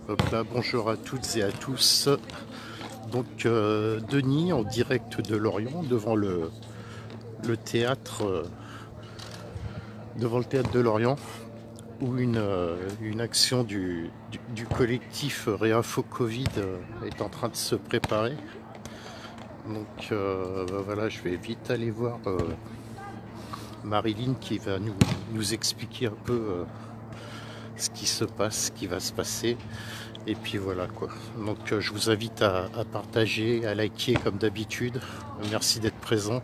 Hop là, bonjour à toutes et à tous. Donc Denis en direct de Lorient devant le théâtre devant le théâtre de Lorient où une action du collectif Réinfo Covid est en train de se préparer. Donc voilà, je vais vite aller voir Marilyn qui va nous expliquer un peu ce qui se passe, ce qui va se passer. Et puis voilà quoi. Donc je vous invite à partager, à liker comme d'habitude. Merci d'être présent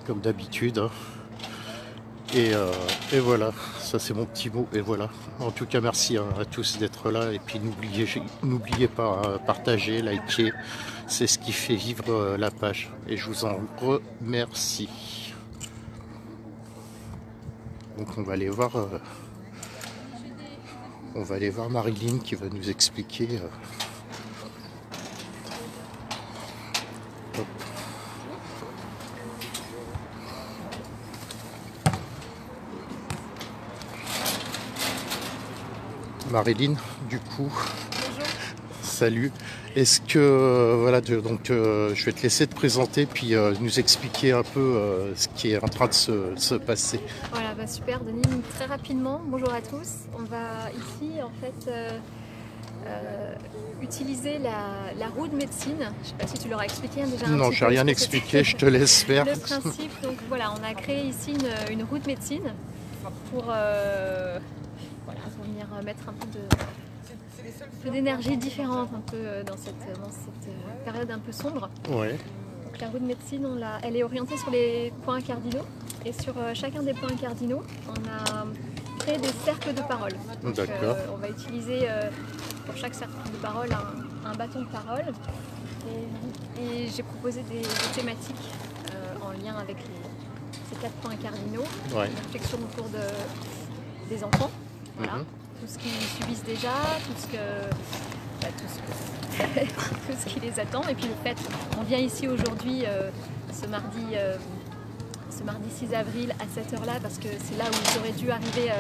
comme d'habitude. Et voilà, ça c'est mon petit mot. Et voilà. En tout cas merci à tous d'être là. Et puis n'oubliez pas partager, liker. C'est ce qui fait vivre la page. Et je vous en remercie. Donc on va aller voir Marilyn qui va nous expliquer. Hop. Marilyn, du coup, salut. Est-ce que voilà, je vais te laisser te présenter puis nous expliquer un peu ce qui est en train de se passer. Voilà, bah super Denis, très rapidement, bonjour à tous. On va ici en fait utiliser la roue de médecine. Je ne sais pas si tu leur as expliqué déjà. Non, j'ai rien expliqué, je te laisse faire. Le principe, donc voilà, on a créé ici une roue de médecine pour venir mettre un peu d'énergie différente un peu dans cette période un peu sombre. Ouais. Donc la roue de médecine, elle est orientée sur les points cardinaux et sur chacun des points cardinaux, on a créé des cercles de parole. D'accord. On va utiliser pour chaque cercle de parole un bâton de parole et j'ai proposé des thématiques en lien avec ces 4 points cardinaux. Ouais. Une réflexion autour des enfants. Voilà. Tout ce qu'ils subissent déjà, tout ce qui les attend. Et puis le fait, on vient ici aujourd'hui, ce mardi 6 avril à cette heure-là, parce que c'est là où ils auraient dû arriver,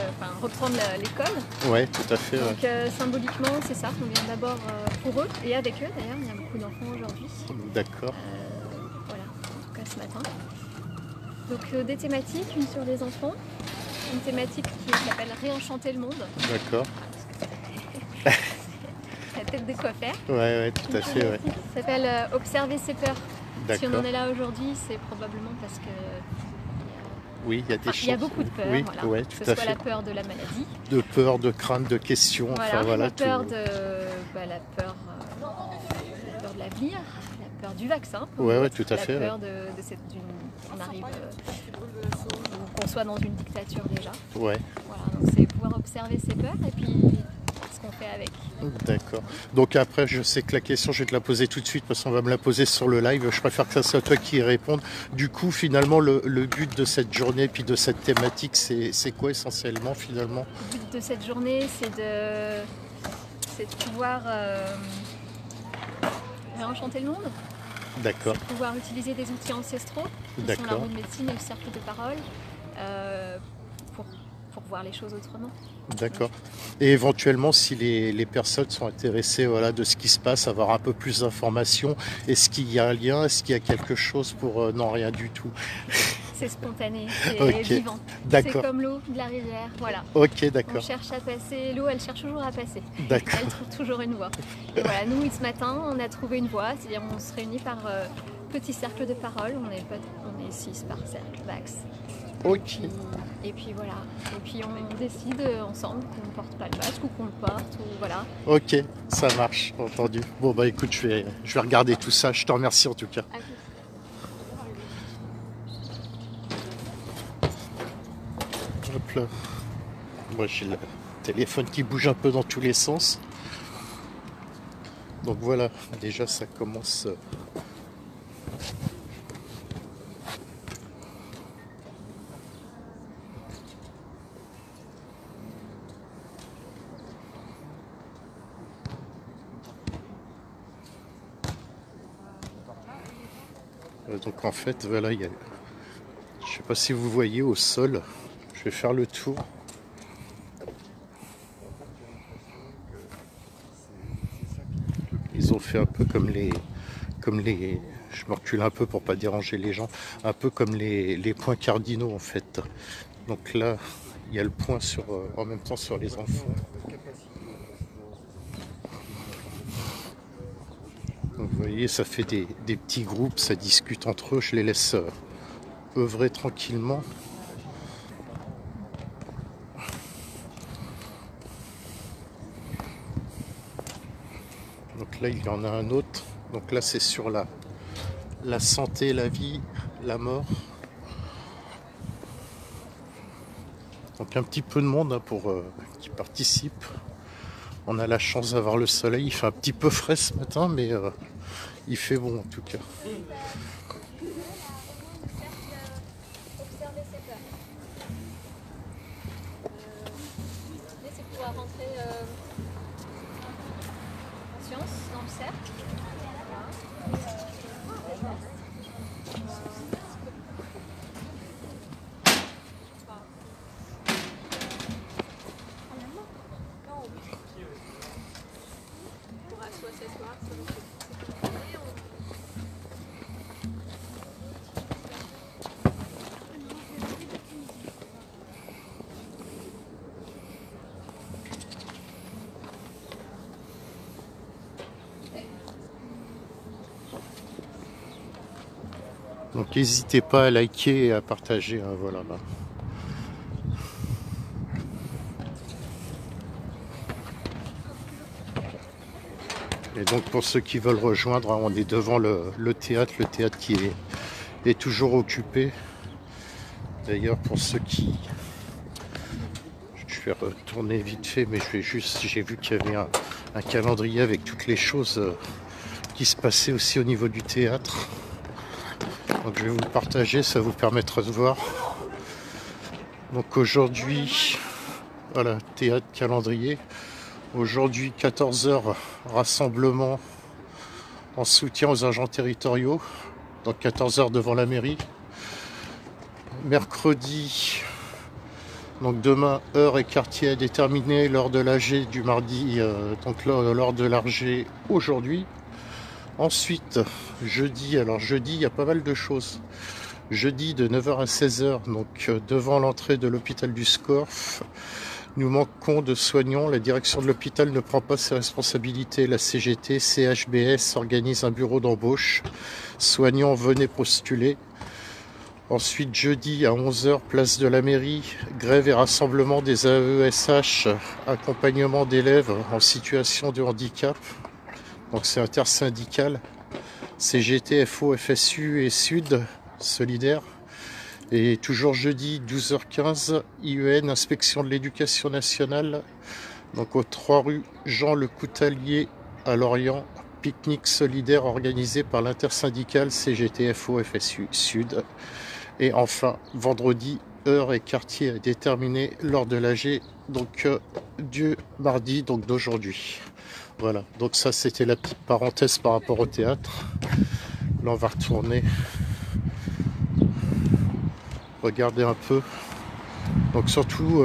reprendre l'école. Oui, tout à fait. Donc symboliquement, c'est ça, on vient d'abord pour eux, et avec eux d'ailleurs, il y a beaucoup d'enfants aujourd'hui. D'accord. Voilà, en tout cas ce matin. Donc des thématiques, une sur les enfants. Une thématique qui s'appelle Réenchanter le monde. D'accord. La tête de quoi faire. Ouais, tout à fait. Ouais. Qui s'appelle Observer ses peurs. Si on en est là aujourd'hui, c'est probablement parce que oui, il y a des chances. Il y a beaucoup de peurs, oui, voilà. Ouais, que ce soit la peur de la maladie. De peur, de crainte, de questions. Voilà, enfin, la tout. peur de l'avenir, la peur du vaccin. Ouais, tout à fait. La peur qu'on arrive, qu'on soit dans une dictature déjà. Ouais. Voilà, donc c'est pouvoir observer ses peurs et puis ce qu'on fait avec. D'accord. Donc après, je sais que la question, je vais te la poser tout de suite parce qu'on va me la poser sur le live. Je préfère que ça soit toi qui y réponde. Du coup, finalement, le but de cette journée puis de cette thématique, c'est quoi essentiellement finalement? Le but de cette journée, c'est de pouvoir réenchanter le monde. D'accord. C'est de pouvoir utiliser des outils ancestraux, qui sont la roue de médecine et le cercle de parole, pour voir les choses autrement. D'accord. Et éventuellement, si les personnes sont intéressées de ce qui se passe, avoir un peu plus d'informations, est-ce qu'il y a un lien? Est-ce qu'il y a quelque chose pour... non, rien du tout. C'est spontané, c'est vivant. C'est comme l'eau de la rivière, voilà. Ok, d'accord. On cherche à passer, l'eau elle cherche toujours à passer. D'accord. Elle trouve toujours une voie. Et voilà, nous ce matin on a trouvé une voie, c'est-à-dire on se réunit par petits cercles de parole, on est 6 par cercle max. Ok. Et puis voilà, et puis on décide ensemble qu'on ne porte pas le masque ou qu'on le porte, ou voilà. Ok, ça marche, entendu. Bon bah écoute, je vais regarder tout ça, je te remercie en tout cas. Hop là. Moi j'ai le téléphone qui bouge un peu dans tous les sens. Donc voilà, déjà ça commence. Donc en fait, voilà, il y a... je sais pas si vous voyez au sol, je vais faire le tour. Ils ont fait un peu comme les, je me recule un peu pour pas déranger les gens, un peu comme les points cardinaux en fait. Donc là, il y a le point sur, en même temps sur les enfants. Donc vous voyez, ça fait des petits groupes, ça discute entre eux, je les laisse œuvrer tranquillement. Donc là, il y en a un autre. Donc là, c'est sur la santé, la vie, la mort. Donc un petit peu de monde hein, pour qui participe. On a la chance d'avoir le soleil. Il fait un petit peu frais ce matin, mais il fait bon en tout cas. C'est pouvoir rentrer conscience dans le cercle. Donc n'hésitez pas à liker et à partager. Hein, voilà. Et donc pour ceux qui veulent rejoindre, hein, on est devant le théâtre qui est toujours occupé. D'ailleurs pour ceux qui... Je vais retourner vite fait, mais j'ai vu qu'il y avait un calendrier avec toutes les choses qui se passaient aussi au niveau du théâtre. Donc je vais vous le partager, ça vous permettra de voir. Donc aujourd'hui, voilà, théâtre calendrier. Aujourd'hui 14h, rassemblement en soutien aux agents territoriaux. Donc 14h devant la mairie. Mercredi, donc demain, heure et quartier à déterminer lors de l'AG du mardi, donc lors de l'AG aujourd'hui. Ensuite, jeudi, alors jeudi, il y a pas mal de choses. Jeudi de 9h à 16h, donc devant l'entrée de l'hôpital du Scorff, nous manquons de soignants. La direction de l'hôpital ne prend pas ses responsabilités. La CGT, CHBS organise un bureau d'embauche. Soignants, venez postuler. Ensuite, jeudi à 11h, place de la mairie, grève et rassemblement des AESH, accompagnement d'élèves en situation de handicap. Donc c'est intersyndical, CGT, FO, FSU et Sud, solidaire. Et toujours jeudi, 12h15, IEN, inspection de l'éducation nationale. Donc aux 3 rue Jean Le Coutalier à Lorient, pique-nique solidaire organisé par l'intersyndicale CGT, FO, FSU, Sud. Et enfin, vendredi, heure et quartier à déterminer lors de l'AG, donc du mardi, donc d'aujourd'hui. Voilà, donc ça c'était la petite parenthèse par rapport au théâtre. Là on va retourner, regarder un peu. Donc surtout,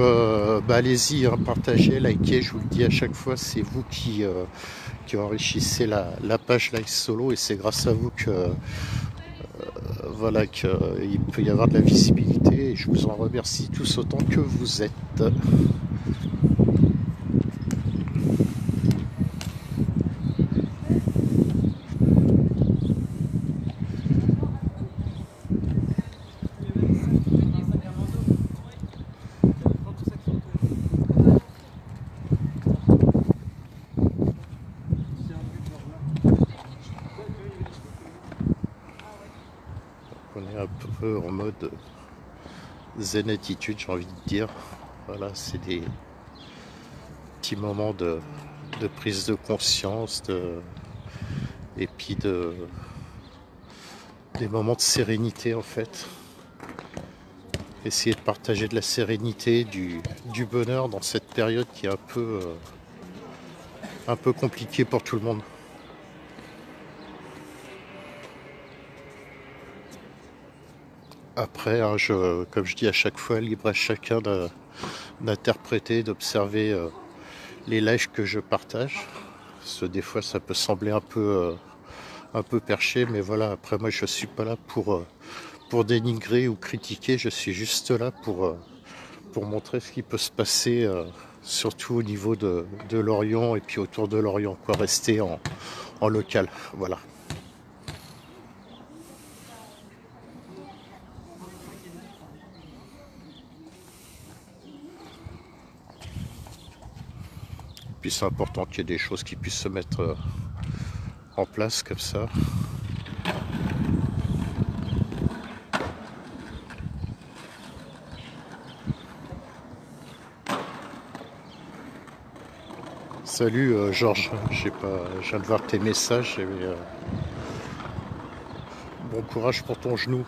allez-y, hein, partagez, likez, je vous le dis à chaque fois, c'est vous qui enrichissez la page Live Solo et c'est grâce à vous que voilà qu'il peut y avoir de la visibilité et je vous en remercie tous autant que vous êtes. On est un peu en mode zen attitude, j'ai envie de dire. Voilà, c'est des petits moments de prise de conscience et puis des moments de sérénité en fait. Essayer de partager de la sérénité, du bonheur dans cette période qui est un peu compliquée pour tout le monde. Après, hein, comme je dis à chaque fois, libre à chacun d'interpréter, d'observer les lives que je partage. Des fois ça peut sembler un peu perché, mais voilà, après moi je suis pas là pour dénigrer ou critiquer, je suis juste là pour montrer ce qui peut se passer, surtout au niveau de Lorient et puis autour de Lorient, quoi, rester en local, voilà. Puis c'est important qu'il y ait des choses qui puissent se mettre en place comme ça. Salut Georges, je viens de voir tes messages et bon courage pour ton genou.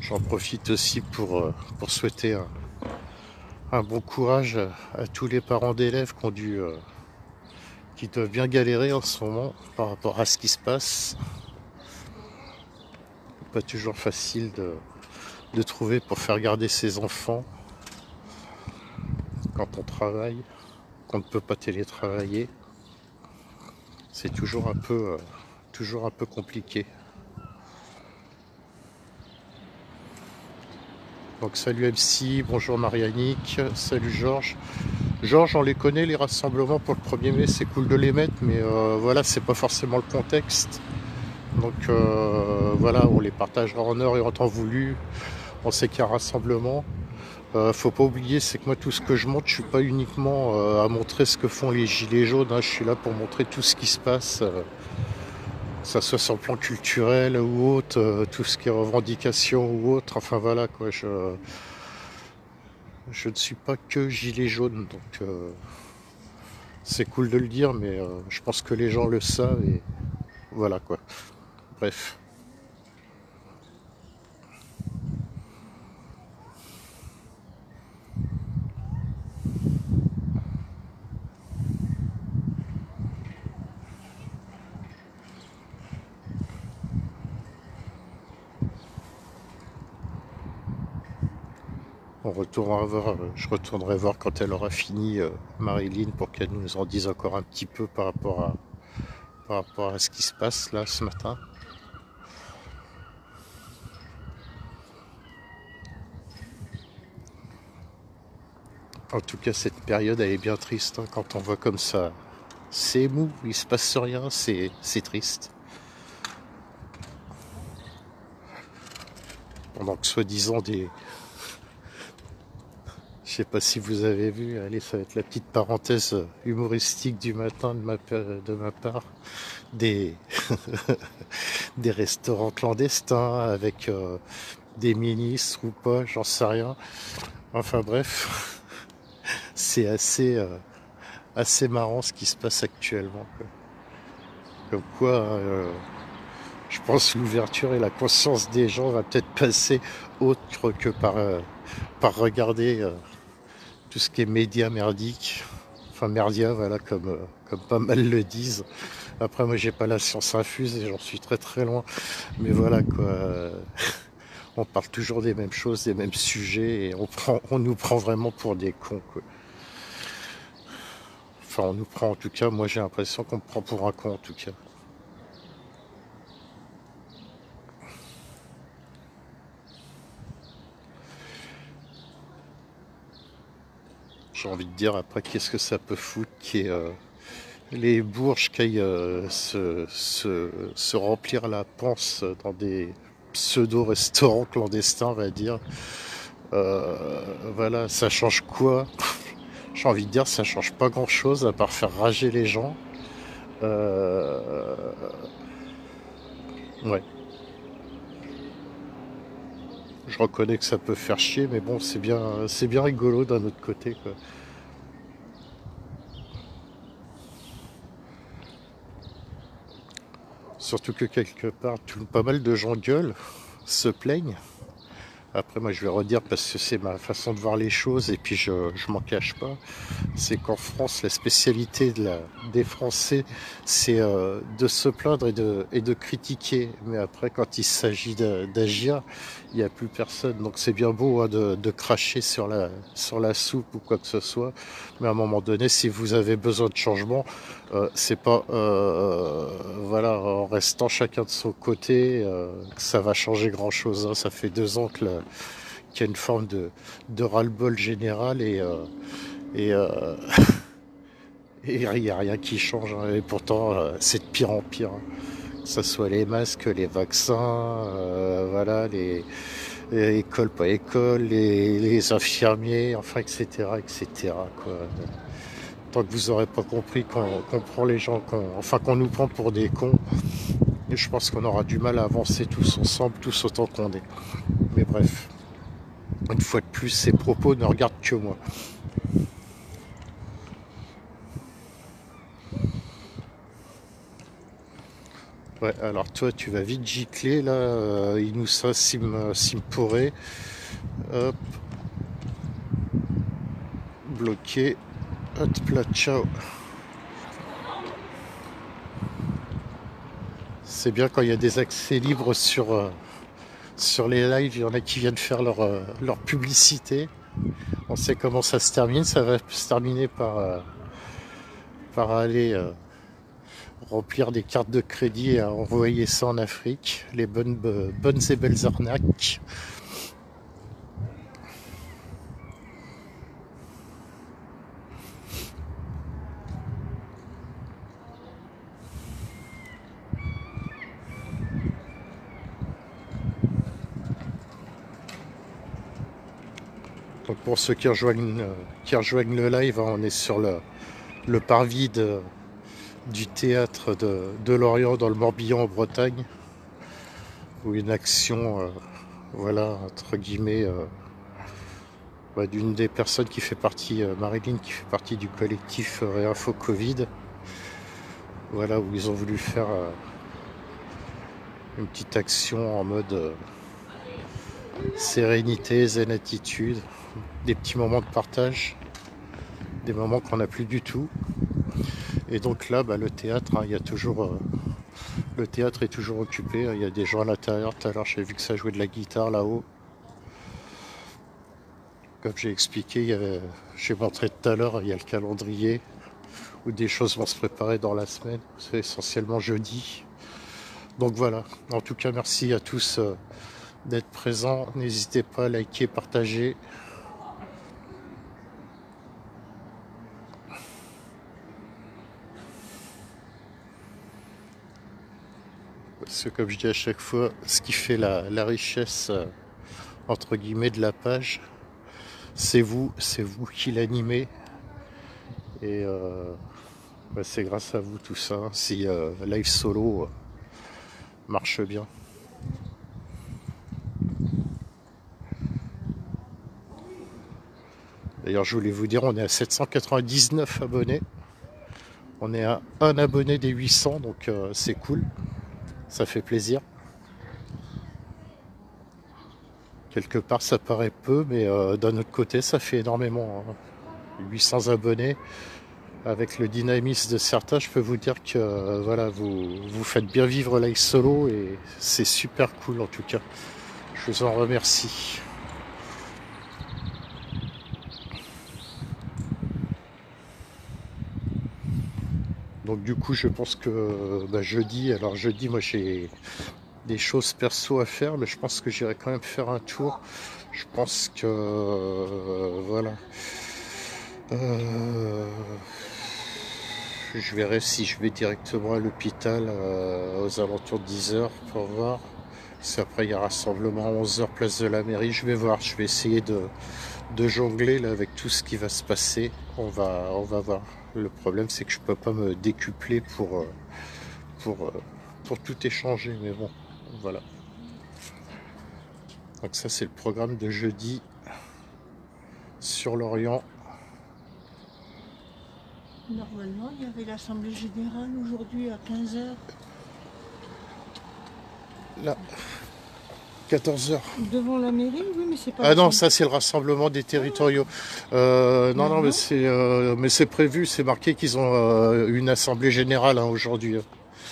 J'en profite aussi pour souhaiter un bon courage à tous les parents d'élèves qui doivent bien galérer en ce moment par rapport à ce qui se passe. Pas toujours facile de trouver pour faire garder ses enfants quand on travaille, qu'on ne peut pas télétravailler. C'est toujours un peu compliqué. Donc salut MC, bonjour Marianique, salut Georges. Georges, on les connaît les rassemblements pour le 1er mai, c'est cool de les mettre, mais voilà, c'est pas forcément le contexte. Donc voilà, on les partagera en heure et en temps voulu. On sait qu'il y a un rassemblement. Faut pas oublier, c'est que moi tout ce que je montre, je suis pas uniquement à montrer ce que font les gilets jaunes, hein, je suis là pour montrer tout ce qui se passe. Que ça soit sur le plan culturel ou autre, tout ce qui est revendication ou autre, enfin voilà quoi, je ne suis pas que gilet jaune, donc c'est cool de le dire, mais je pense que les gens le savent et voilà quoi. Bref. Je retournerai voir quand elle aura fini Marilyn pour qu'elle nous en dise encore un petit peu par rapport à ce qui se passe là ce matin. En tout cas, cette période elle est bien triste hein, quand on voit comme ça. C'est mou, il se passe rien, c'est triste. Pendant que soi-disant je sais pas si vous avez vu, allez, ça va être la petite parenthèse humoristique du matin de ma part, des, des restaurants clandestins avec des ministres ou pas, j'en sais rien. Enfin bref, c'est assez marrant ce qui se passe actuellement, quoi. Comme quoi, je pense que l'ouverture et la conscience des gens va peut-être passer autre que par regarder tout ce qui est médias merdique, enfin merdia, voilà, comme pas mal le disent. Après, moi, j'ai pas la science infuse et j'en suis très très loin. Mais voilà, quoi. On parle toujours des mêmes choses, des mêmes sujets et on nous prend vraiment pour des cons, quoi. Enfin, on nous prend en tout cas, moi j'ai l'impression qu'on me prend pour un con en tout cas. J'ai envie de dire après, qu'est-ce que ça peut foutre qu'il y ait les bourges qui aillent se remplir la panse dans des pseudo-restaurants clandestins, on va dire. Voilà, ça change quoi? J'ai envie de dire, ça change pas grand-chose à part faire rager les gens. Euh, ouais, je reconnais que ça peut faire chier, mais bon, c'est bien rigolo d'un autre côté, quoi. Surtout que quelque part, pas mal de gens gueulent, se plaignent. Après, moi, je vais redire parce que c'est ma façon de voir les choses et puis je m'en cache pas. C'est qu'en France, la spécialité des Français, c'est de se plaindre et de critiquer. Mais après, quand il s'agit d'agir, il n'y a plus personne. Donc c'est bien beau hein, de cracher sur la soupe ou quoi que ce soit. Mais à un moment donné, si vous avez besoin de changement, c'est pas voilà, en restant chacun de son côté que ça va changer grand-chose. Hein. Ça fait 2 ans qu'il y a une forme de ras-le-bol général et, euh, et il n'y a rien qui change. Hein. Et pourtant, c'est de pire en pire. Hein. Que ce soit les masques, les vaccins, voilà, les écoles, pas écoles, les infirmiers, enfin, etc., etc., quoi. Tant que vous n'aurez pas compris qu'on prend les gens, qu'on nous prend pour des cons, et je pense qu'on aura du mal à avancer tous ensemble, tous autant qu'on est. Mais bref, une fois de plus, ces propos ne regardent que moi. Ouais, alors toi, tu vas vite gicler, là, il nous ça, sim pourrait. Hop, bloqué. Hop là, ciao. C'est bien quand il y a des accès libres sur les lives, il y en a qui viennent faire leur publicité. On sait comment ça se termine, ça va se terminer par aller remplir des cartes de crédit et à envoyer ça en Afrique. Les bonnes et belles arnaques. Donc pour ceux qui rejoignent le live, hein, on est sur le parvis du théâtre de Lorient dans le Morbihan en Bretagne, où une action, voilà, entre guillemets, d'une des personnes qui fait partie, Marilyn, qui fait partie du collectif Réinfo Covid, voilà, où ils ont voulu faire une petite action en mode sérénité, zen attitude, des petits moments de partage, des moments qu'on n'a plus du tout. Et donc là, le théâtre, hein, il y a toujours, le théâtre est toujours occupé. Il y a des gens à l'intérieur. Tout à l'heure, j'ai vu que ça jouait de la guitare là-haut. Comme j'ai expliqué, j'ai montré tout à l'heure, il y a le calendrier où des choses vont se préparer dans la semaine. C'est essentiellement jeudi. Donc voilà. En tout cas, merci à tous d'être présents. N'hésitez pas à liker, partager. Parce que comme je dis à chaque fois, ce qui fait la richesse entre guillemets de la page, c'est vous qui l'animez. Et c'est grâce à vous tout ça. Hein, si Live Solo marche bien. D'ailleurs, je voulais vous dire, on est à 799 abonnés. On est à un abonné des 800, donc c'est cool. Ça fait plaisir. Quelque part, ça paraît peu, mais d'un autre côté, ça fait énormément. Hein. 800 abonnés. Avec le dynamisme de certains, je peux vous dire que voilà, vous faites bien vivre Live Solo et c'est super cool en tout cas. Je vous en remercie. Donc du coup, je pense que jeudi, moi j'ai des choses perso à faire, mais je pense que j'irai quand même faire un tour. Je pense que voilà. Je verrai si je vais directement à l'hôpital aux alentours de 10h pour voir. Si après il y a rassemblement à 11h place de la mairie, je vais voir. Je vais essayer de jongler là, avec tout ce qui va se passer. On va voir. Le problème c'est que je peux pas me décupler pour, pour tout échanger. Mais bon, voilà. Donc ça c'est le programme de jeudi sur Lorient. Normalement, il y avait l'Assemblée Générale aujourd'hui à 15h. Là. 14 heures. Devant la mairie, oui, mais c'est pas... Ah non, ça c'est le rassemblement des territoriaux. Non, mais c'est prévu, c'est marqué qu'ils ont une assemblée générale hein, aujourd'hui.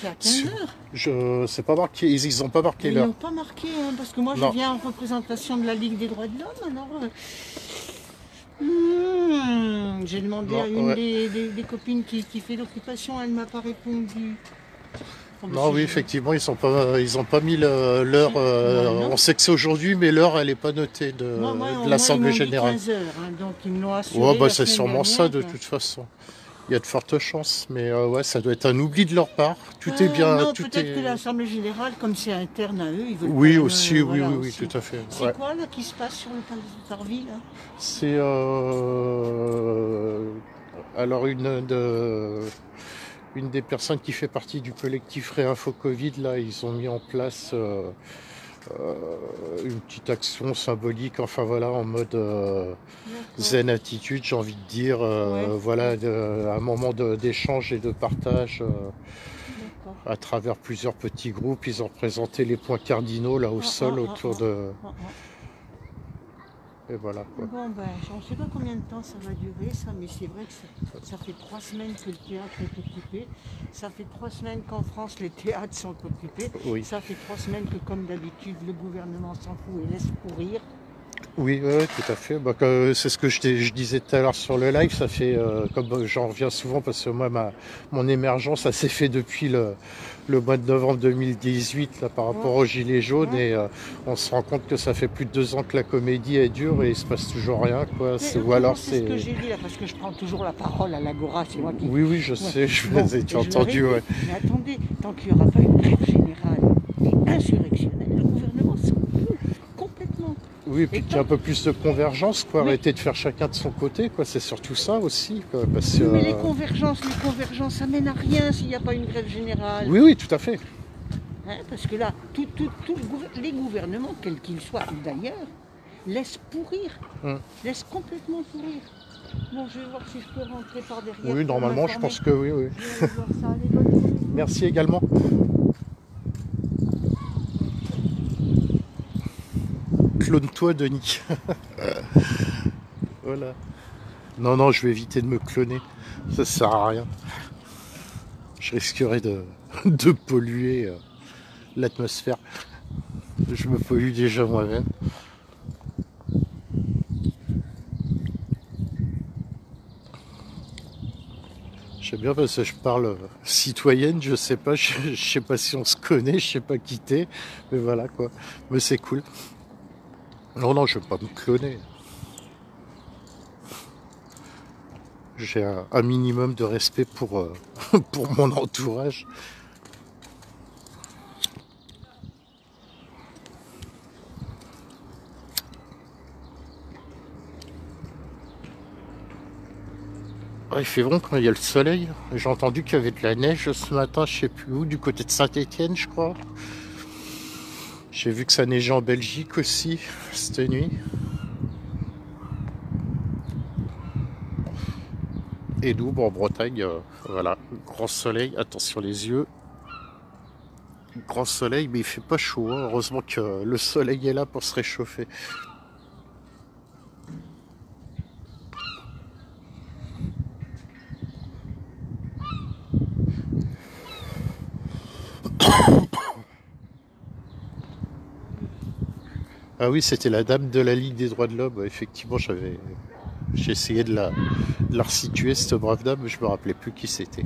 C'est à 15h. C'est pas marqué, ils ont pas marqué Ils l'heure. n'ont pas marqué, hein, parce que moi je Non. viens en représentation de la Ligue des droits de l'homme, alors... j'ai demandé Non, à une ouais. des copines qui fait l'occupation, elle ne m'a pas répondu. Bon, Non, oui, effectivement, ils ont pas mis l'heure. Non. On sait que c'est aujourd'hui, mais l'heure, elle n'est pas notée de l'Assemblée générale. 15 heures, hein, donc ils me l'ont assuré. Ouais, bah, la c'est semaine sûrement ça de dernière. toute façon. Il y a de fortes chances, mais ouais, ça doit être un oubli de leur part. Tout est bien. Non, tout peut-être est... que l'Assemblée générale, comme c'est interne à eux, ils veulent Oui, quand même, aussi, voilà, oui, aussi. tout à fait. C'est Ouais. quoi là qui se passe sur le palais de Tarville là? C'est alors une des personnes qui fait partie du collectif Réinfo Covid, là, ils ont mis en place une petite action symbolique, enfin voilà, en mode zen attitude, j'ai envie de dire, Ouais. voilà, un moment d'échange et de partage D'accord. à travers plusieurs petits groupes. Ils ont représenté les points cardinaux là au sol autour de... Ah. Et voilà quoi. Bon ben, je ne sais pas combien de temps ça va durer ça, mais c'est vrai que ça fait 3 semaines que le théâtre est occupé. Ça fait 3 semaines qu'en France les théâtres sont occupés. Oui. Ça fait 3 semaines que comme d'habitude le gouvernement s'en fout et laisse pourrir. Oui, tout à fait. Bah, c'est ce que je disais tout à l'heure sur le live. Ça fait, comme j'en reviens souvent, parce que moi, mon émergence, ça s'est fait depuis le mois de novembre 2018 là, par rapport aux Gilets jaunes. Ouais. Et on se rend compte que ça fait plus de 2 ans que la comédie est dure et il se passe toujours rien. Quoi. Ou alors c'est ce que j'ai dit là, parce que je prends toujours la parole à l'Agora, c'est moi qui... Oui, je sais, je Bon, vous ai et je entendu. leur ai Ouais. dit, mais attendez, tant qu'il n'y aura pas une grève générale et insurrectionnelle, le gouvernement s'en fout complètement. Oui, et puis qu'il y a un peu plus de convergence, quoi. Oui. Arrêter de faire chacun de son côté, quoi. C'est surtout ça aussi, quoi. Parce que, Mais les convergences, ça mène à rien s'il n'y a pas une grève générale. Oui, tout à fait. Hein, parce que là, les gouvernements, quels qu'ils soient d'ailleurs, laissent pourrir. Laissent complètement pourrir. Bon, je vais voir si je peux rentrer par derrière. Oui, pour normalement, je m'informer. pense que oui. Je vais aller voir ça. Allez, bonne journée. Merci également. Clone-toi, Denis. Voilà. Non, je vais éviter de me cloner. Ça sert à rien. Je risquerais de polluer l'atmosphère. Je me pollue déjà moi-même. Je sais bien parce que je parle citoyenne, je sais pas si on se connaît, je sais pas qui t'es, mais voilà quoi. Mais c'est cool. Non, je vais pas me cloner. J'ai un minimum de respect pour mon entourage. Ah, il fait bon quand il y a le soleil. J'ai entendu qu'il y avait de la neige ce matin, je sais plus où, du côté de Saint-Étienne, je crois. J'ai vu que ça neigeait en Belgique aussi, cette nuit. Et nous, en Bretagne, voilà, grand soleil, attention les yeux. Grand soleil, mais il fait pas chaud, hein. Heureusement que le soleil est là pour se réchauffer. Ah oui, c'était la dame de la Ligue des droits de l'homme. Effectivement, j'ai essayé de la resituer, cette brave dame, mais je me rappelais plus qui c'était.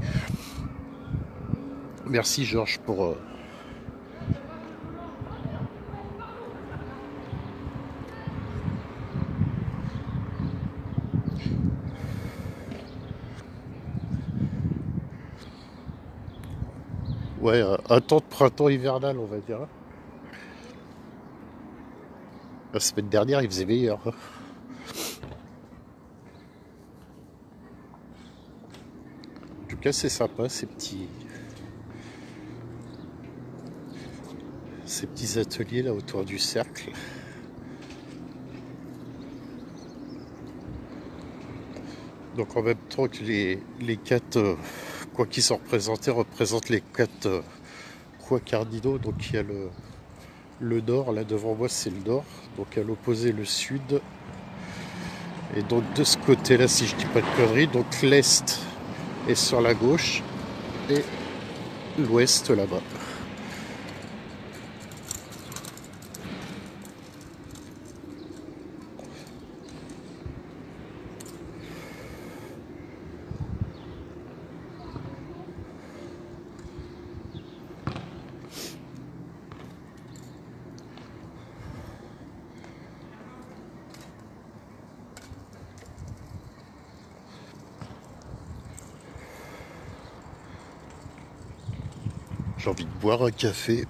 Merci Georges pour... Ouais, un temps de printemps hivernal, on va dire. La semaine dernière, il faisait meilleur. En tout cas, c'est sympa, ces petits ateliers là autour du cercle. Donc en même temps que les 4 quoi qu'ils en représentaient représentent les 4 quoi cardinaux. Donc il y a le nord, là devant moi c'est le nord, donc à l'opposé le sud. Et donc de ce côté-là, si je dis pas de conneries, donc l'est est sur la gauche et l'ouest là-bas. J'ai envie de boire un café.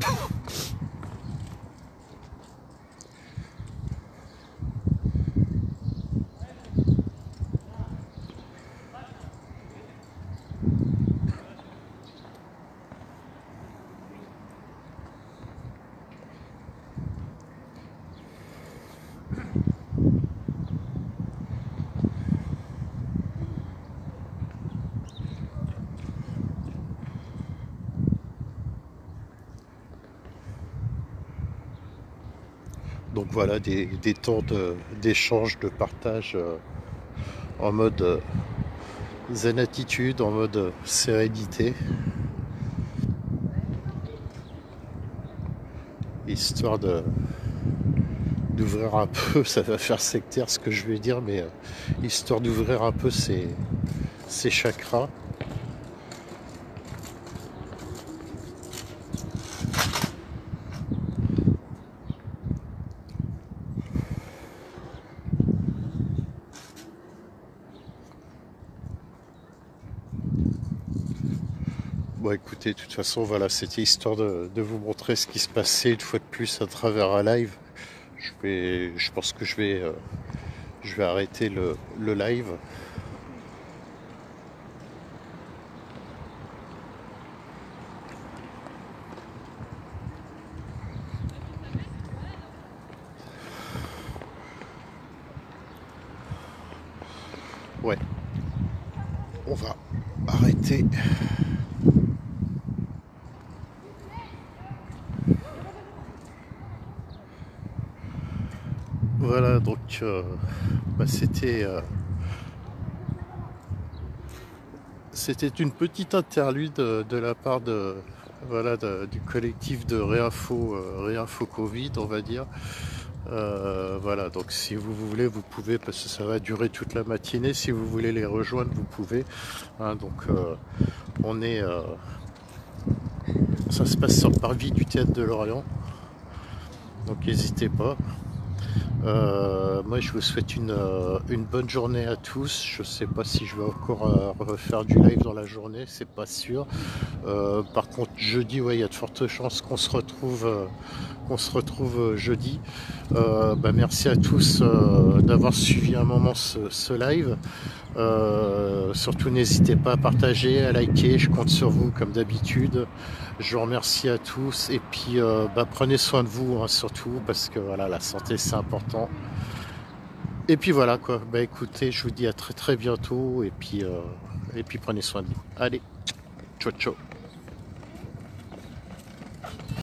Donc voilà, des temps d'échange, de partage en mode zen attitude, en mode sérénité. Histoire d'ouvrir un peu, ça va faire sectaire ce que je vais dire, mais histoire d'ouvrir un peu ses chakras. Bon écoutez, de toute façon voilà, c'était histoire de vous montrer ce qui se passait une fois de plus à travers un live. Je pense que je vais arrêter le live. Ouais, on va arrêter. Voilà, donc c'était une petite interlude de la part du collectif de Réinfo Covid, on va dire. Voilà, donc si vous voulez, vous pouvez, parce que ça va durer toute la matinée. Si vous voulez les rejoindre, vous pouvez. Hein, donc ça se passe sur le parvis du Théâtre de Lorient. Donc n'hésitez pas. Moi je vous souhaite une bonne journée à tous. Je sais pas si je vais encore refaire du live dans la journée, c'est pas sûr. Par contre jeudi, ouais, il y a de fortes chances qu'on se retrouve jeudi. Merci à tous d'avoir suivi un moment ce live. Surtout n'hésitez pas à partager, à liker, je compte sur vous comme d'habitude. Je vous remercie à tous et puis prenez soin de vous, hein, surtout parce que voilà, la santé c'est important. Et puis voilà quoi, écoutez, je vous dis à très très bientôt et puis prenez soin de vous. Allez, ciao ciao.